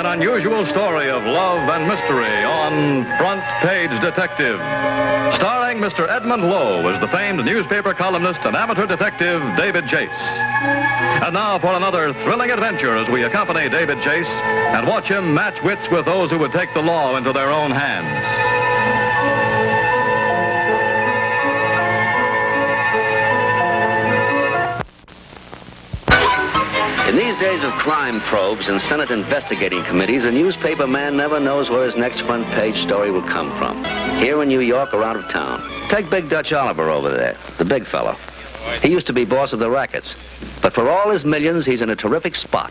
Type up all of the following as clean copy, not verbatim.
an unusual story of love and mystery on Front Page Detective. Starring Mr. Edmund Lowe as the famed newspaper columnist and amateur detective David Chase. And now for another thrilling adventure as we accompany David Chase and watch him match wits with those who would take the law into their own hands. In these days of crime probes and Senate investigating committees, a newspaper man never knows where his next front page story will come from. Here in New York or out of town. Take Big Dutch Oliver over there, the big fellow. He used to be boss of the rackets. But for all his millions, he's in a terrific spot.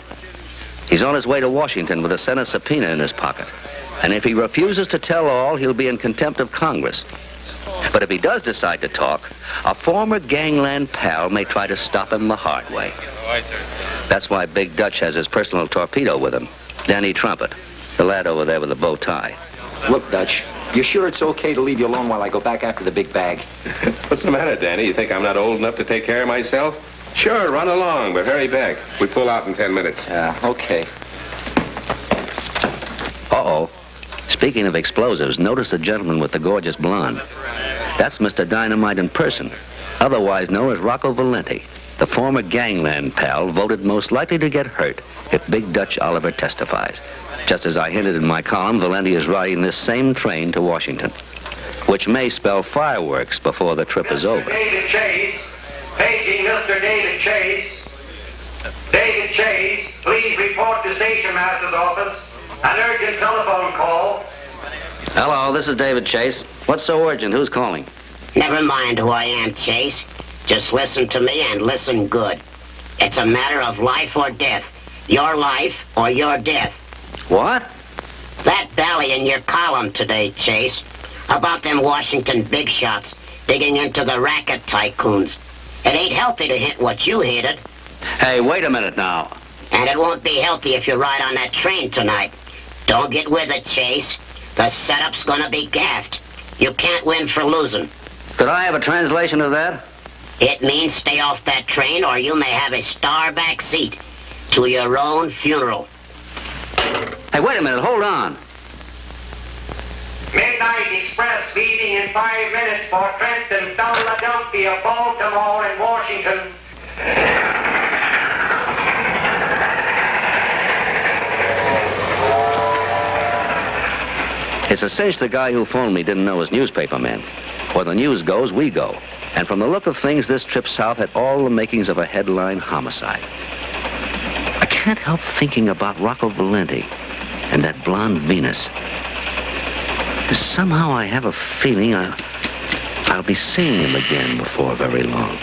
He's on his way to Washington with a Senate subpoena in his pocket. And if he refuses to tell all, he'll be in contempt of Congress. But if he does decide to talk, a former gangland pal may try to stop him the hard way. That's why Big Dutch has his personal torpedo with him, Danny Trumpet, the lad over there with the bow tie. Look, Dutch, you sure it's okay to leave you alone while I go back after the big bag? What's the matter, Danny? You think I'm not old enough to take care of myself? Sure, run along, but hurry back. We pull out in 10 minutes. Okay. Uh-oh. Speaking of explosives, notice the gentleman with the gorgeous blonde. That's Mr. Dynamite in person, otherwise known as Rocco Valenti, the former gangland pal voted most likely to get hurt if Big Dutch Oliver testifies. Just as I hinted in my column, Valenti is riding this same train to Washington, which may spell fireworks before the trip is over. David Chase, paging Mr. David Chase. David Chase, please report to Station Master's office. An urgent telephone call. Hello, this is David Chase. What's so urgent? Who's calling? Never mind who I am, Chase. Just listen to me and listen good. It's a matter of life or death. Your life or your death. What? That bally in your column today, Chase, about them Washington big shots digging into the racket tycoons. It ain't healthy to hit what you hinted. Hey, wait a minute now. And it won't be healthy if you ride on that train tonight. Don't get with it, Chase. The setup's gonna be gaffed. You can't win for losing. Could I have a translation of that? It means stay off that train or you may have a star-back seat to your own funeral. Hey, wait a minute. Hold on. Midnight Express leaving in 5 minutes for Trenton, Philadelphia, Baltimore, and Washington. It's a cinch the guy who phoned me didn't know his newspaper man. Where the news goes, we go. And from the look of things, this trip south had all the makings of a headline homicide. I can't help thinking about Rocco Valenti and that blonde Venus. Somehow I have a feeling I'll be seeing him again before very long.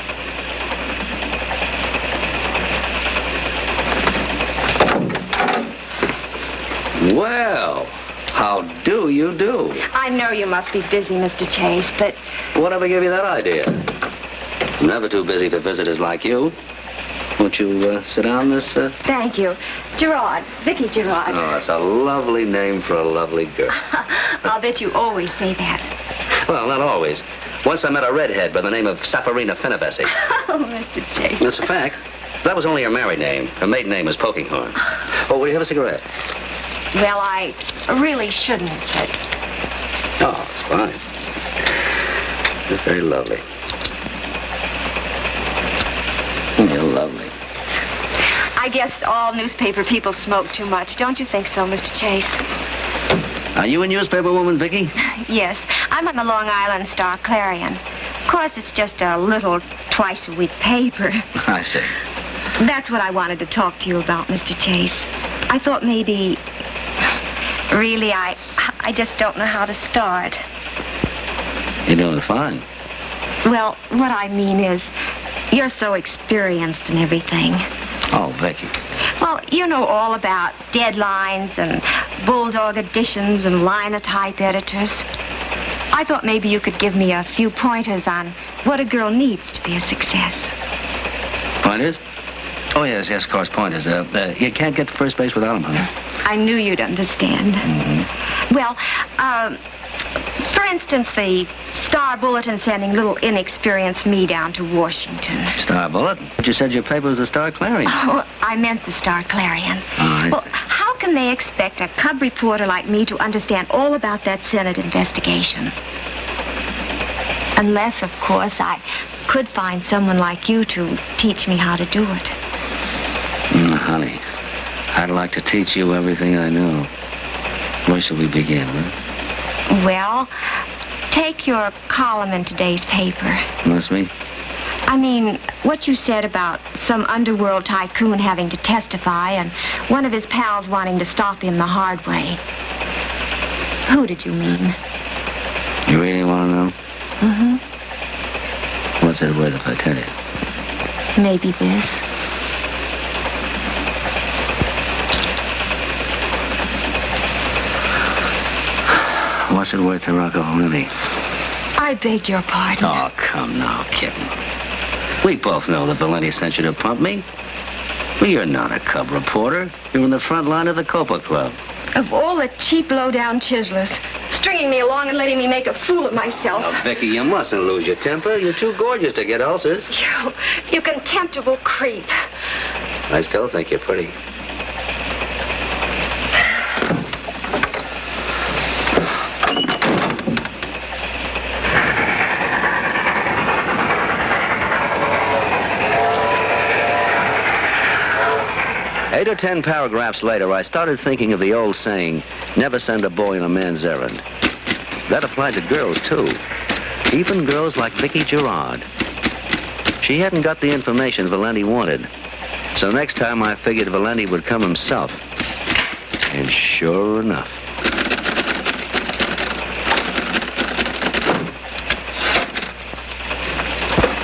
Well, how do you do? I know you must be busy, Mr. Chase, but... Whatever gave you that idea? I'm never too busy for visitors like you. Won't you sit down, Miss... Thank you. Gerard. Vicky Gerard. Oh, that's a lovely name for a lovely girl. I'll bet you always say that. Well, not always. Once I met a redhead by the name of Safarina Finnevesi. Oh, Mr. Chase. That's a fact. That was only her married name. Her maiden name was Pokinghorn. Oh, will you have a cigarette? Well, I really shouldn't, but... Oh, it's fine. You're very lovely. You're lovely. I guess all newspaper people smoke too much. Don't you think so, Mr. Chase? Are you a newspaper woman, Vicky? Yes. I'm on the Long Island Star-Clarion. Of course, it's just a little twice-a-week paper. I see. That's what I wanted to talk to you about, Mr. Chase. I thought maybe... Really, I just don't know how to start. You're doing fine. Well, what I mean is, you're so experienced and everything. Oh, Vicky. Well, you know all about deadlines and bulldog editions and linotype editors. I thought maybe you could give me a few pointers on what a girl needs to be a success. Pointers? Oh, yes, of course, pointers. You can't get to first base without them, honey. I knew you'd understand. Mm-hmm. Well, for instance, the Star Bulletin sending little inexperienced me down to Washington. Star Bulletin? But you said your paper was the Star-Clarion. Oh, I meant the Star-Clarion. Oh, I Well, see. how can can they expect a cub reporter like me to understand all about that Senate investigation? Unless, of course, I could find someone like you to teach me how to do it. Honey, I'd like to teach you everything I know. Where should we begin, huh? Well, take your column in today's paper. Must we? I mean, what you said about some underworld tycoon having to testify and one of his pals wanting to stop him the hard way. Who did you mean? You really want to know? Mm-hmm. What's it worth if I tell you? Maybe this. What's it worth to Rocco Valenti? I beg your pardon. Oh, come now, kitten. We both know that Valenti sent you to pump me. Well, you're not a cub reporter. You're in the front line of the Copa Club. Of all the cheap, low-down chiselers, stringing me along and letting me make a fool of myself. Now, Vicky, you mustn't lose your temper. You're too gorgeous to get ulcers. You contemptible creep. I still think you're pretty. Eight or 10 paragraphs later, I started thinking of the old saying, never send a boy on a man's errand. That applied to girls, too. Even girls like Vicky Gerard. She hadn't got the information Valenti wanted. So next time I figured Valenti would come himself. And sure enough.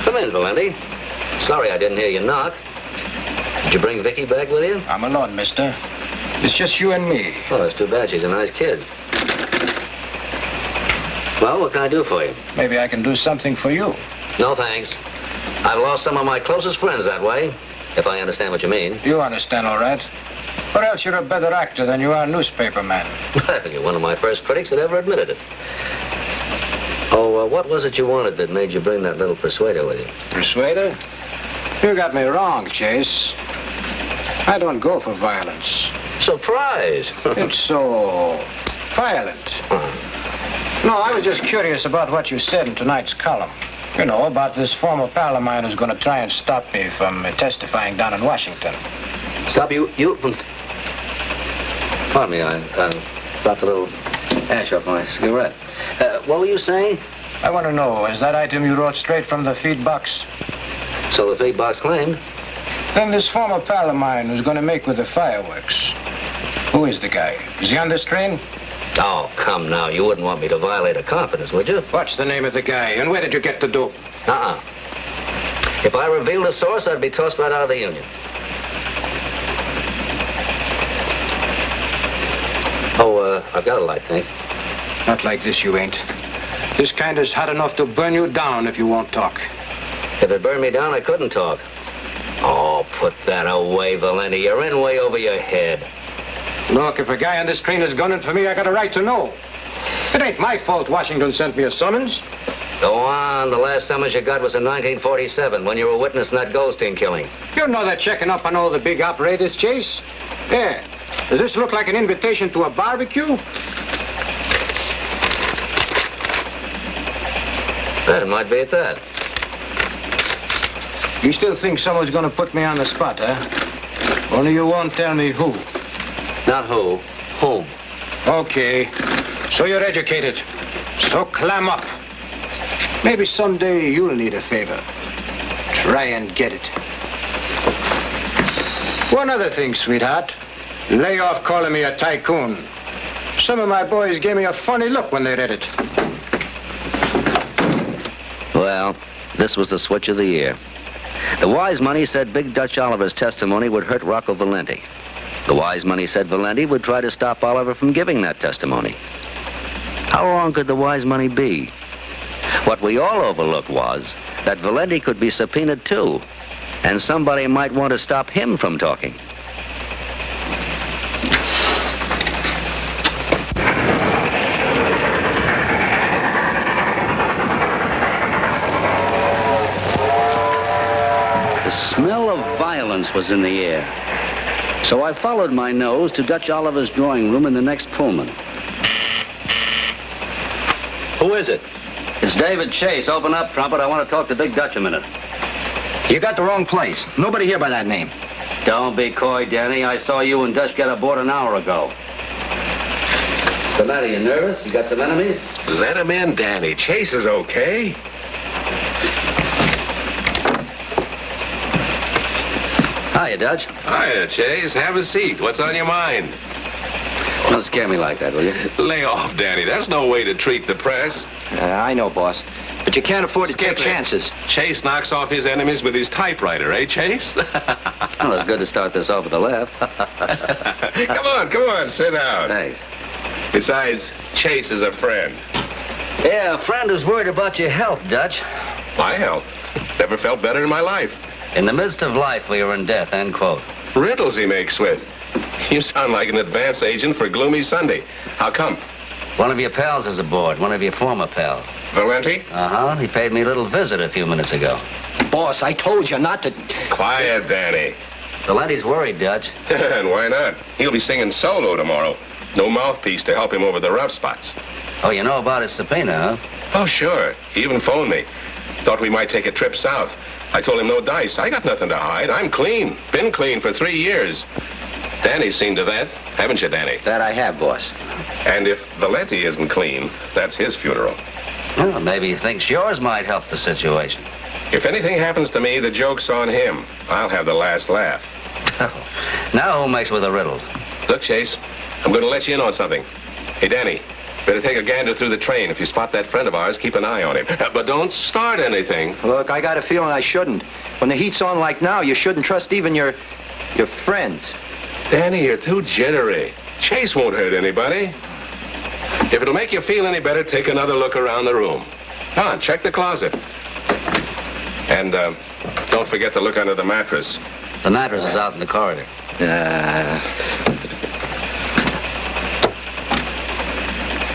Come in, Valenti. Sorry I didn't hear you knock. Did you bring Vicky back with you? I'm alone, mister. It's just you and me. Oh, that's too bad. She's a nice kid. Well, what can I do for you? Maybe I can do something for you. No, thanks. I've lost some of my closest friends that way, if I understand what you mean. You understand, all right. Or else you're a better actor than you are a newspaperman. You're one of my first critics that ever admitted it. Oh, what was it you wanted that made you bring that little persuader with you? Persuader? You got me wrong, Chase. I don't go for violence. Surprise! It's so violent. No, I was just curious about what you said in tonight's column. You know, about this former pal of mine who's going to try and stop me from testifying down in Washington. Stop you from... Pardon me, I dropped a little ash off my cigarette. What were you saying? I want to know, is that item you wrote straight from the feed box? So the feed box claimed? Then this former pal of mine who's going to make with the fireworks. Who is the guy? Is he on this train? Oh, come now. You wouldn't want me to violate a confidence, would you? What's the name of the guy, and where did you get the dope? If I revealed the source, I'd be tossed right out of the union. Oh, I've got a light, thanks. Not like this, you ain't. This kind is hot enough to burn you down if you won't talk. If it burned me down, I couldn't talk. Oh, put that away, Valenti. You're in way over your head. Look, if a guy on this train is gunning for me, I got a right to know. It ain't my fault Washington sent me a summons. Go on. The last summons you got was in 1947, when you were witnessing that Goldstein killing. You know they're checking up on all the big operators, Chase. There. Does this look like an invitation to a barbecue? It might be at that. You still think someone's going to put me on the spot, huh? Only you won't tell me who. Not who. Whom? Okay. So you're educated. So clam up. Maybe someday you'll need a favor. Try and get it. One other thing, sweetheart. Lay off calling me a tycoon. Some of my boys gave me a funny look when they read it. Well, this was the switch of the year. The wise money said Big Dutch Oliver's testimony would hurt Rocco Valenti. The wise money said Valenti would try to stop Oliver from giving that testimony. How wrong could the wise money be? What we all overlooked was that Valenti could be subpoenaed too, and somebody might want to stop him from talking. The smell of violence was in the air. So I followed my nose to Dutch Oliver's drawing room in the next Pullman. Who is it? It's David Chase. Open up, Trumpet. I want to talk to Big Dutch a minute. You got the wrong place. Nobody here by that name. Don't be coy, Danny. I saw you and Dutch get aboard an hour ago. What's the matter? You nervous? You got some enemies? Let him in, Danny. Chase is okay. Hiya, Dutch. Hiya, Chase. Have a seat. What's on your mind? Don't scare me like that, will you? Lay off, Danny. That's no way to treat the press. I know, boss. But you can't afford to take Skip it. chances. Chase knocks off his enemies with his typewriter, eh, Chase? Well, it's good to start this off with a laugh. Come on, sit down. Thanks. Besides, Chase is a friend. Yeah, a friend who's worried about your health, Dutch. My health. Never felt better in my life. In the midst of life, we are in death, end quote. Riddles he makes with. You sound like an advance agent for Gloomy Sunday. How come? One of your pals is aboard, one of your former pals. Valenti? Uh-huh. He paid me a little visit a few minutes ago. Boss, I told you not to... Quiet, Danny. Valenti's worried, Dutch. And why not? He'll be singing solo tomorrow. No mouthpiece to help him over the rough spots. Oh, you know about his subpoena, huh? Oh, sure. He even phoned me. Thought we might take a trip south. I told him no dice. I got nothing to hide. I'm clean. Been clean for 3 years. Danny's seen to that. Haven't you, Danny? That I have, boss. And if Valenti isn't clean, that's his funeral. Well, maybe he thinks yours might help the situation. If anything happens to me, the joke's on him. I'll have the last laugh. Now who makes with the riddles? Look, Chase, I'm going to let you in on something. Hey, Danny, better take a gander through the train. If you spot that friend of ours, keep an eye on him. But don't start anything. Look, I got a feeling I shouldn't. When the heat's on like now, you shouldn't trust even your friends. Danny, you're too jittery. Chase won't hurt anybody. If it'll make you feel any better, take another look around the room. Come on, check the closet. And don't forget to look under the mattress. The mattress is out in the corridor.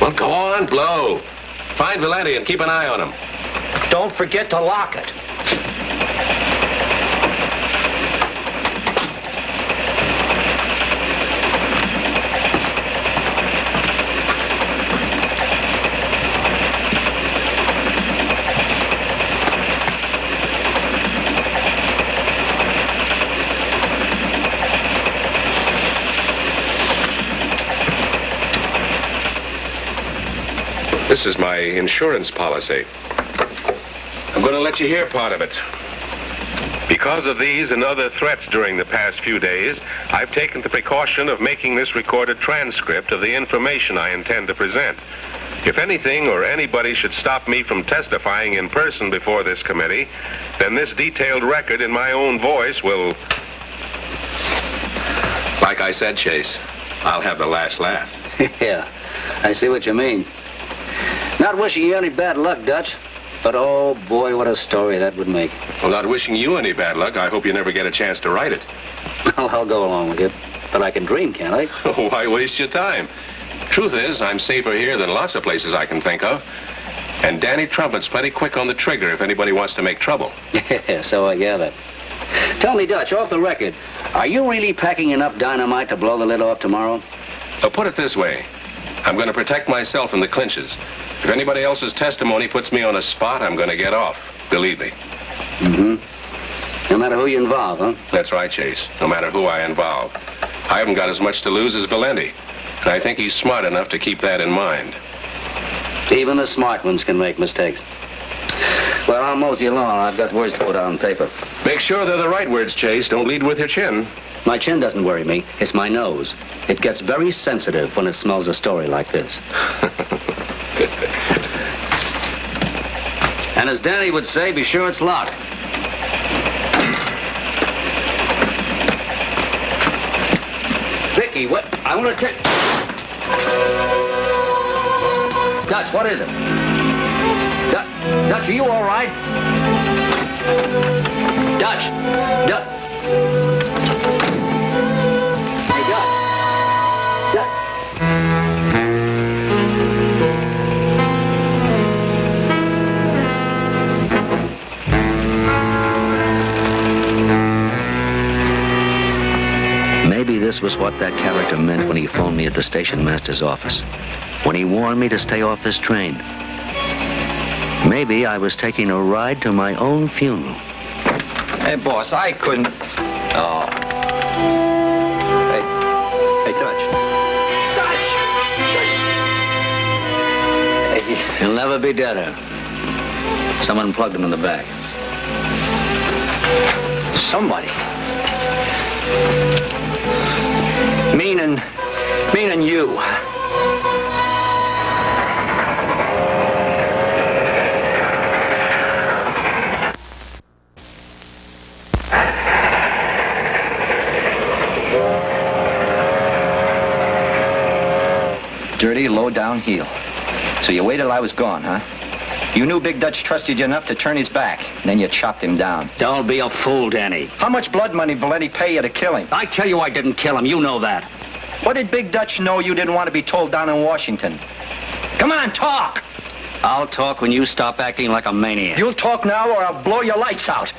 Well, go on, blow. Find Valenti and keep an eye on him. Don't forget to lock it. This is my insurance policy. I'm going to let you hear part of it. Because of these and other threats during the past few days, I've taken the precaution of making this recorded transcript of the information I intend to present. If anything or anybody should stop me from testifying in person before this committee, then this detailed record in my own voice will... Like I said, Chase, I'll have the last laugh. Yeah, I see what you mean. Not wishing you any bad luck, Dutch. But, oh, boy, what a story that would make. Well, not wishing you any bad luck. I hope you never get a chance to write it. Well, I'll go along with you. But I can dream, can't I? Why waste your time? Truth is, I'm safer here than lots of places I can think of. And Danny Trumpet's plenty quick on the trigger if anybody wants to make trouble. Yeah, so I gather. Tell me, Dutch, off the record, are you really packing enough dynamite to blow the lid off tomorrow? Put it this way. I'm going to protect myself in the clinches. If anybody else's testimony puts me on a spot, I'm going to get off. Believe me. Mm-hmm. No matter who you involve, huh? That's right, Chase. No matter who I involve. I haven't got as much to lose as Valenti. And I think he's smart enough to keep that in mind. Even the smart ones can make mistakes. Well, I'll mosey along. I've got words to put on paper. Make sure they're the right words, Chase. Don't lead with your chin. My chin doesn't worry me. It's my nose. It gets very sensitive when it smells a story like this. And as Danny would say, be sure it's locked. Vicky, what? I want to take... Dutch, what is it? Dutch, are you all right? Dutch! Hey, Dutch! Maybe this this was what that character meant when he phoned me at the station master's office. When he warned me to stay off this train. Maybe I was taking a ride to my own funeral. Hey, boss, I couldn't... Oh. Hey, Dutch. Dutch! Hey. He'll never be deader. Someone plugged him in the back. Somebody. Meaning you. Dirty, low-down heel. So you waited till I was gone, huh? You knew Big Dutch trusted you enough to turn his back, and then you chopped him down. Don't be a fool, Danny. How much blood money Valenti pay you to kill him? I tell you I didn't kill him. You know that. What did Big Dutch know you didn't want to be told down in Washington? Come on, talk! I'll talk when you stop acting like a maniac. You'll talk now or I'll blow your lights out.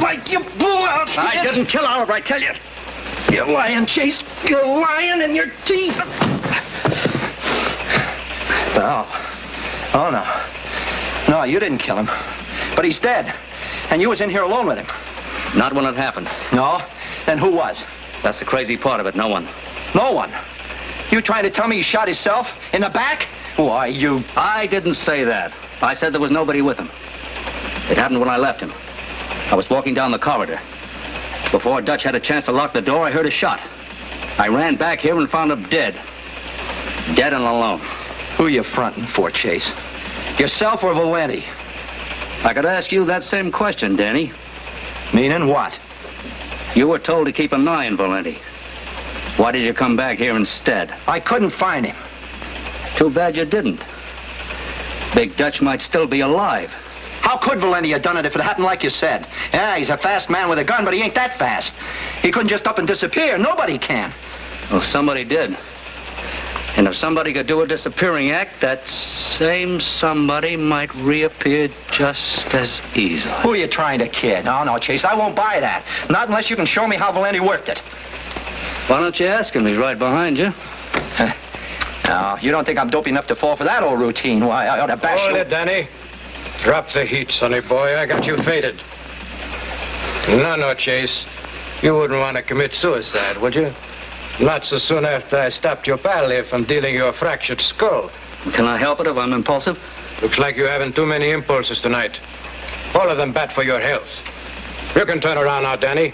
Like you blew out. I didn't kill Oliver, I tell you. You're lying, Chase. You're lying in your teeth. Oh, no. No, you didn't kill him. But he's dead. And you was in here alone with him. Not when it happened. No? Then who was? That's the crazy part of it. No one. No one? You trying to tell me he shot himself in the back? Why, you... I didn't say that. I said there was nobody with him. It happened when I left him. I was walking down the corridor. Before Dutch had a chance to lock the door, I heard a shot. I ran back here and found him dead. Dead and alone. Who you fronting for, Chase? Yourself or Valenti? I could ask you that same question, Danny. Meaning what? You were told to keep an eye on Valenti. Why did you come back here instead? I couldn't find him. Too bad you didn't. Big Dutch might still be alive. How could Valenti have done it if it happened like you said? Yeah, he's a fast man with a gun, but he ain't that fast. He couldn't just up and disappear. Nobody can. Well, somebody did. And if somebody could do a disappearing act, that same somebody might reappear just as easily. Who are you trying to kid? No, Chase, I won't buy that. Not unless you can show me how Valenti worked it. Why don't you ask him? He's right behind you. No, you don't think I'm dope enough to fall for that old routine? Why, I ought to bash Hold you. it, Danny. Drop the heat, sonny boy. I got you faded. No, Chase. You wouldn't want to commit suicide, would you? Not so soon after I stopped your pal here from dealing you a fractured skull. Can I help it if I'm impulsive? Looks like you're having too many impulses tonight. All of them bad for your health. You can turn around now, Danny.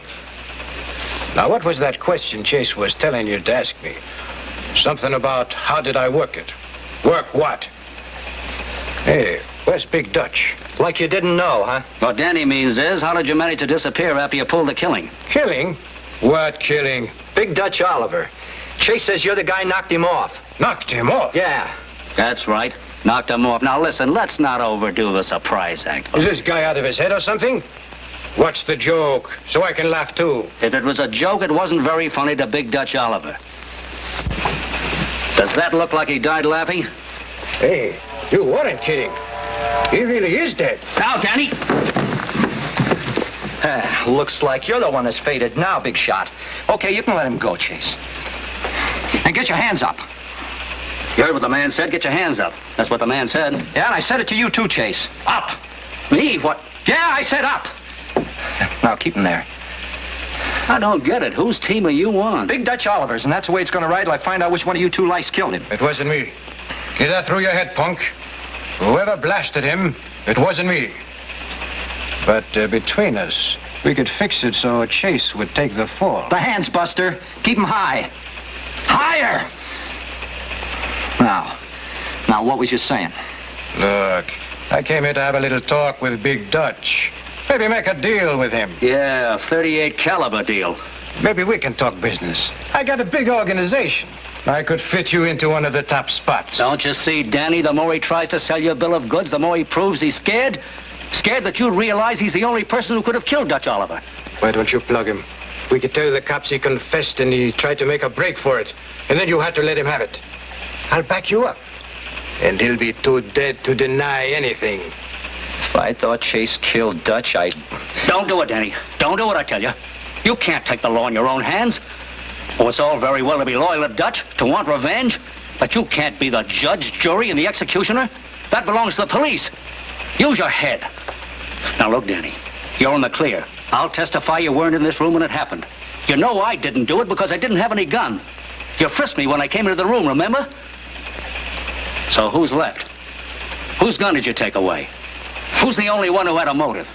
Now, what was that question Chase was telling you to ask me? Something about how did I work it? Work what? Hey, where's Big Dutch? Like you didn't know, huh? What Danny means is, how did you manage to disappear after you pulled the killing? Killing? What killing? Big Dutch Oliver. Chase says you're the guy knocked him off. Knocked him off? Yeah. That's right. Knocked him off. Now listen, let's not overdo the surprise act. Is this guy out of his head or something? What's the joke? So I can laugh too. If it was a joke, it wasn't very funny to Big Dutch Oliver. Does that look like he died laughing? Hey, you weren't kidding. He really is dead. Now, Danny! Looks like you're the one that's faded now, Big Shot. Okay, you can let him go, Chase. And get your hands up. You heard what the man said? Get your hands up. That's what the man said. Yeah, and I said it to you too, Chase. Up. Me? What? Yeah, I said up. Now, keep him there. I don't get it. Whose team are you on? Big Dutch Oliver's, and that's the way it's going to ride till I find out which one of you two lice killed him. It wasn't me. Get that through your head, punk. Whoever blasted him, it wasn't me. But between us, we could fix it so Chase would take the fall. The hands, Buster. Keep them high. Higher! Now, what was you saying? Look, I came here to have a little talk with Big Dutch. Maybe make a deal with him. Yeah, 38 caliber deal. Maybe we can talk business. I got a big organization. I could fit you into one of the top spots. Don't you see, Danny, the more he tries to sell you a bill of goods, the more he proves he's scared. Scared that you'd realize he's the only person who could have killed Dutch Oliver. Why don't you plug him? We could tell the cops he confessed and he tried to make a break for it. And then you had to let him have it. I'll back you up. And he'll be too dead to deny anything. If I thought Chase killed Dutch, Don't do it, Danny. Don't do it, I tell you. You can't take the law in your own hands. Oh, it's all very well to be loyal to Dutch, to want revenge, but you can't be the judge, jury, and the executioner. That belongs to the police. Use your head. Now, look, Danny, you're in the clear. I'll testify you weren't in this room when it happened. You know I didn't do it because I didn't have any gun. You frisked me when I came into the room, remember? So who's left? Whose gun did you take away? Who's the only one who had a motive?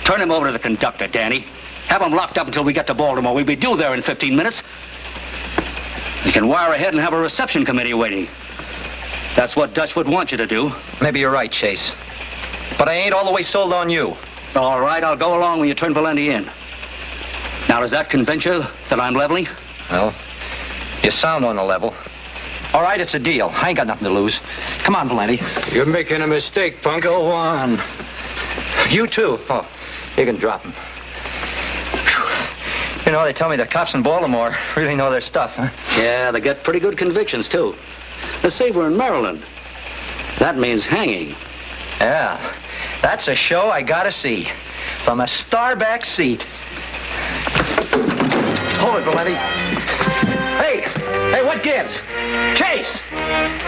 Turn him over to the conductor, Danny. Have him locked up until we get to Baltimore. We'll be due there in 15 minutes. You can wire ahead and have a reception committee waiting. That's what Dutch would want you to do. Maybe you're right, Chase. But I ain't all the way sold on you. All right, I'll go along when you turn Valenti in. Now, does that convince you that I'm leveling? Well, you sound on the level. All right, it's a deal. I ain't got nothing to lose. Come on, Valenti. You're making a mistake, Punk. Go on. You too. Oh, you can drop him. You know, they tell me the cops in Baltimore really know their stuff, huh? Yeah, they get pretty good convictions, too. Let's say we're in Maryland. That means hanging. Yeah, that's a show I gotta see. From a starback seat. Hold it, Valenti. Hey, what gives? Chase!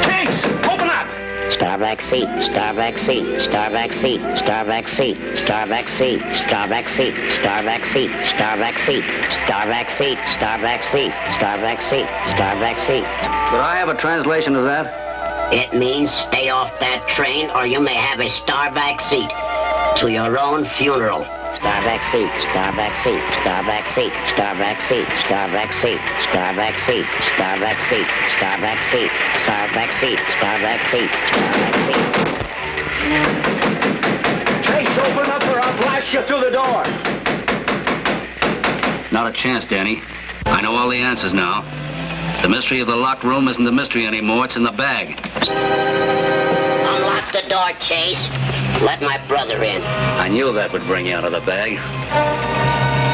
Chase, open up! Starback seat, starback seat, starback seat, starback seat, starback seat, starback seat, starback seat, starback seat, starback seat, starback seat, starback seat, starback seat. Could I have a translation of that? It means stay off that train or you may have a starback seat to your own funeral. Starback seat, starback seat, starback seat, starback seat, starback seat, starback seat, starback seat, starback seat, starback seat, starback seat, starback seat. Chase, open up or I'll blast you through the door. Not a chance, Danny. I know all the answers now. The mystery of the locked room isn't a mystery anymore. It's in the bag. Unlock the door, Chase. Let my brother in. I knew that would bring you out of the bag.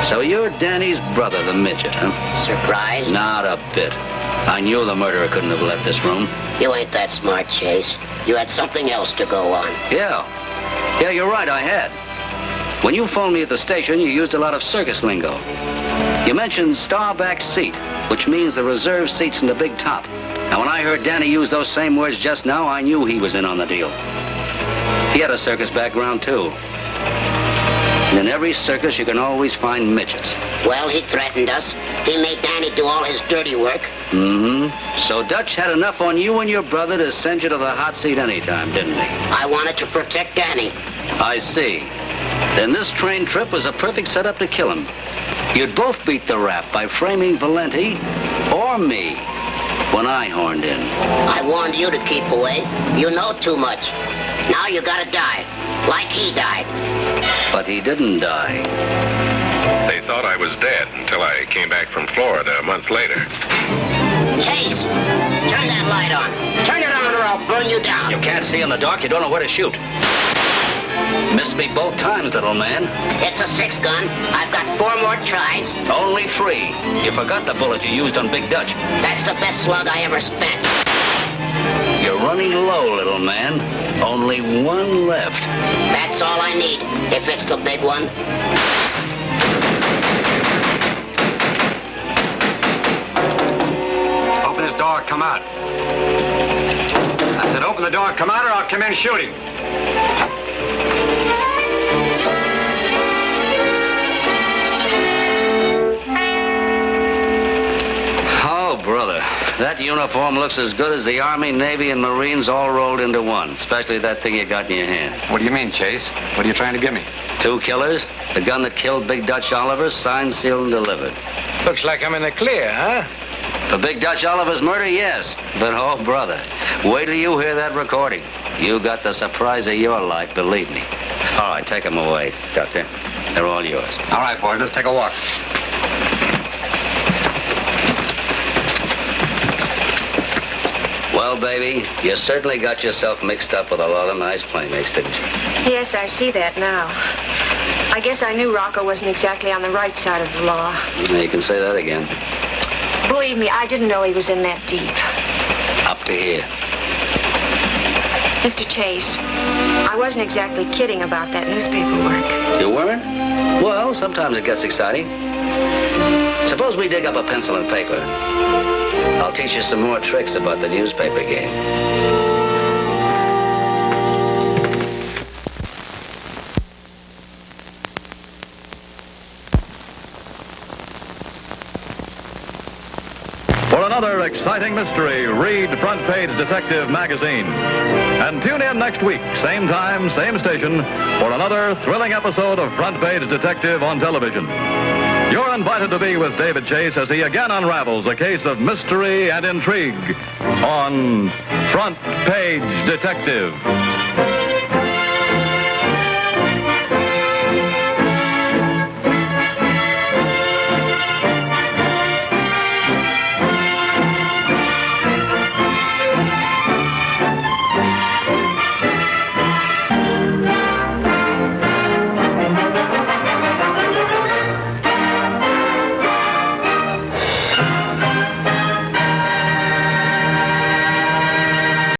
So you're Danny's brother, the midget, huh? Surprised? Not a bit. I knew the murderer couldn't have left this room. You ain't that smart, Chase. You had something else to go on. Yeah, you're right, I had. When you phoned me at the station, you used a lot of circus lingo. You mentioned starback seat, which means the reserve seats in the big top. And when I heard Danny use those same words just now, I knew he was in on the deal. He had a circus background, too. And in every circus, you can always find midgets. Well, he threatened us. He made Danny do all his dirty work. Mm-hmm. So Dutch had enough on you and your brother to send you to the hot seat anytime, didn't he? I wanted to protect Danny. I see. Then this train trip was a perfect setup to kill him. You'd both beat the rap by framing Valenti or me when I horned in. I warned you to keep away. You know too much. Now you gotta die, like he died. But he didn't die. They thought I was dead until I came back from Florida a month later. Chase, turn that light on. Turn it on or I'll burn you down. You can't see in the dark. You don't know where to shoot. Missed me both times, little man. It's a 6-gun. I've got 4 more tries. Only 3. You forgot the bullet you used on Big Dutch. That's the best slug I ever spent. You're running low, little man. Only 1 left. That's all I need, if it's the big one. Open this door, come out. I said open the door, come out, or I'll come in shooting. Oh, brother. That uniform looks as good as the Army, Navy, and Marines all rolled into one, especially that thing you got in your hand. What do you mean, Chase? What are you trying to give me? 2 killers, the gun that killed Big Dutch Oliver, signed, sealed, and delivered. Looks like I'm in the clear, huh? For Big Dutch Oliver's murder, yes. But, oh, brother, wait till you hear that recording. You got the surprise of your life, believe me. All right, take them away, Doctor. They're all yours. All right, boys, let's take a walk. Well, baby, you certainly got yourself mixed up with a lot of nice playmates, didn't you? Yes, I see that now. I guess I knew Rocco wasn't exactly on the right side of the law. Yeah, you can say that again. Believe me, I didn't know he was in that deep. Up to here. Mr. Chase, I wasn't exactly kidding about that newspaper work. You weren't? Well, sometimes it gets exciting. Suppose we dig up a pencil and paper. I'll teach you some more tricks about the newspaper game. For another exciting mystery, read Front Page Detective magazine. And tune in next week, same time, same station, for another thrilling episode of Front Page Detective on television. You're invited to be with David Chase as he again unravels a case of mystery and intrigue on Front Page Detective.